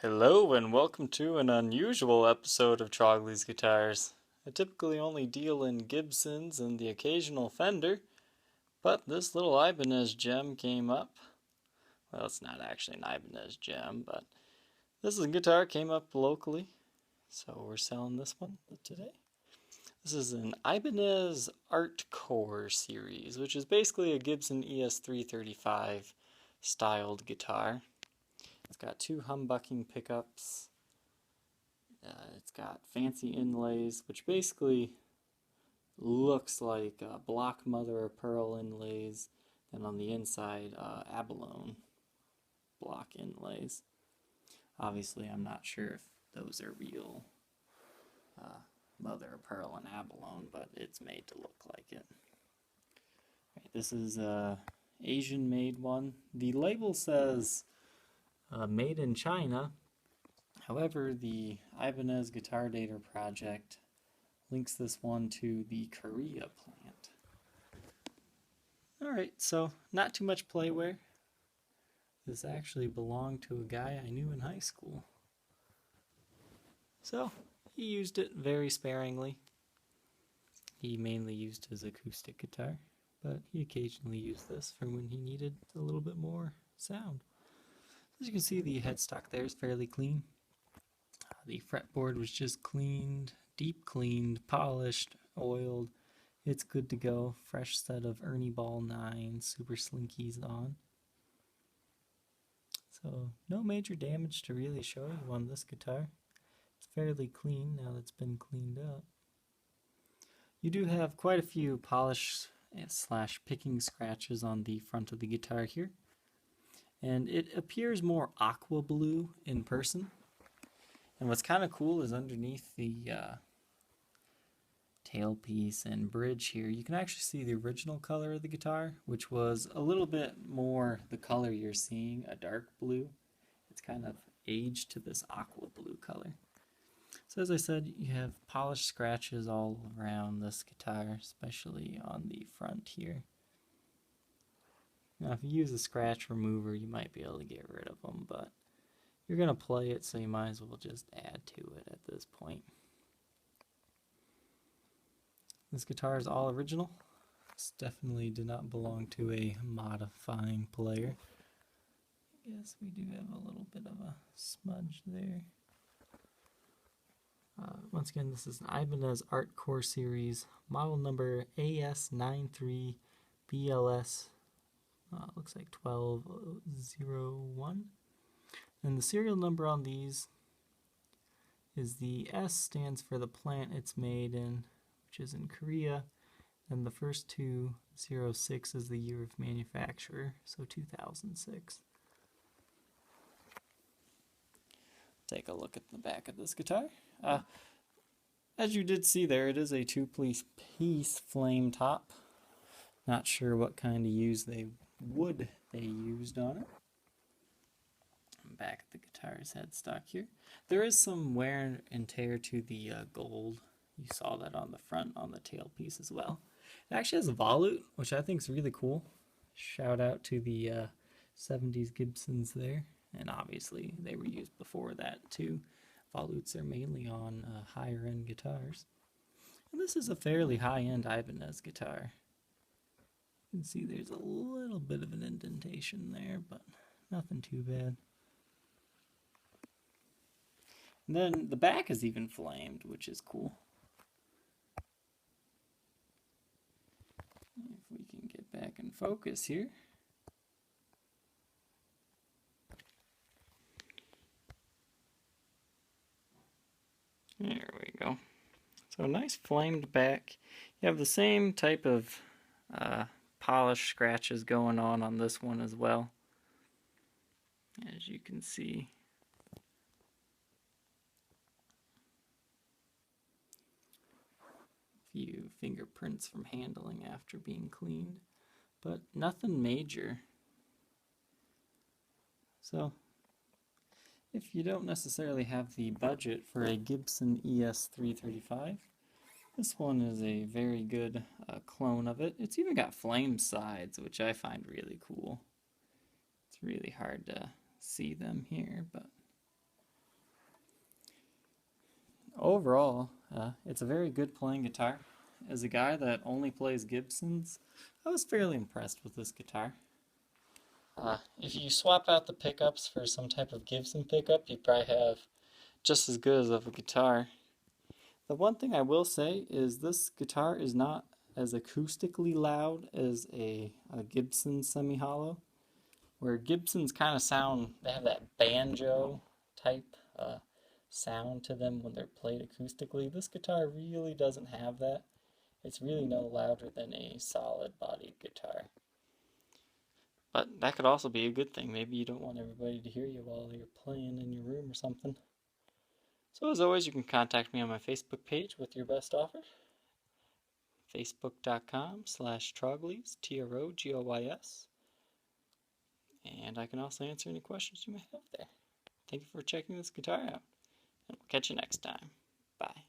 Hello and welcome to an unusual episode of Trogly's Guitars. I typically only deal in Gibsons and the occasional Fender, but this little Ibanez gem came up. Well, it's not actually an Ibanez gem, but this is a guitar came up locally, so we're selling this one today. This is an Ibanez Artcore series, which is basically a Gibson ES335 styled guitar. It's got two humbucking pickups. It's got fancy inlays, which basically looks like block mother of pearl inlays, and on the inside, abalone block inlays. Obviously, I'm not sure if those are real mother of pearl and abalone, but it's made to look like it. Right, this is a Asian-made one. The label says made in China. However, the Ibanez Guitar Data project links this one to the Korea plant. Alright, so not too much playware. This actually belonged to a guy I knew in high school. So, he used it very sparingly. He mainly used his acoustic guitar, but he occasionally used this for when he needed a little bit more sound. As you can see, the headstock there is fairly clean. The fretboard was just cleaned, deep cleaned, polished, oiled. It's good to go. Fresh set of Ernie Ball 9 Super Slinkies on. So no major damage to really show you on this guitar. It's fairly clean now that it's been cleaned up. You do have quite a few polish / picking scratches on the front of the guitar here. And it appears more aqua blue in person. And what's kind of cool is underneath the tailpiece and bridge here, you can actually see the original color of the guitar, which was a little bit more the color you're seeing, a dark blue. It's kind of aged to this aqua blue color. So as I said, you have polished scratches all around this guitar, especially on the front here. Now if you use a scratch remover, you might be able to get rid of them, but you're going to play it, so you might as well just add to it at this point. This guitar is all original. This definitely did not belong to a modifying player. I guess we do have a little bit of a smudge there. Once again, this is an Ibanez Artcore series, model number AS93 BLS. Looks like 1201. And the serial number on these is the S stands for the plant it's made in, which is in Korea. And the first 206 is the year of manufacture, so 2006. Take a look at the back of this guitar. As you did see there, it is a two-piece flame top. Not sure what kind of wood they used on it. Back at the guitar's headstock here. There is some wear and tear to the gold. You saw that on the front, on the tailpiece as well. It actually has a volute, which I think is really cool. Shout out to the 70s Gibsons there. And obviously they were used before that too. Volutes are mainly on higher end guitars. And this is a fairly high-end Ibanez guitar. You can see there's a little bit of an indentation there, but nothing too bad. And then the back is even flamed, which is cool. If we can get back in focus here. There we go. So nice flamed back. You have the same type of polish scratches going on this one as well. As you can see. Few fingerprints from handling after being cleaned, but nothing major. So if you don't necessarily have the budget for a Gibson ES335, this one is a very good clone of it. It's even got flame sides, which I find really cool. It's really hard to see them here, but overall, it's a very good playing guitar. As a guy that only plays Gibsons, I was fairly impressed with this guitar. If you swap out the pickups for some type of Gibson pickup, you probably have just as good of a guitar. The one thing I will say is this guitar is not as acoustically loud as a Gibson semi-hollow, where Gibsons kind of sound, they have that banjo type sound to them when they're played acoustically. This guitar really doesn't have that. It's really no louder than a solid bodied guitar. But that could also be a good thing. Maybe you don't want everybody to hear you while you're playing in your room or something. So as always, you can contact me on my Facebook page with your best offer. Facebook.com/Troglys, Trogoys. And I can also answer any questions you may have there. Thank you for checking this guitar out. And we'll catch you next time. Bye.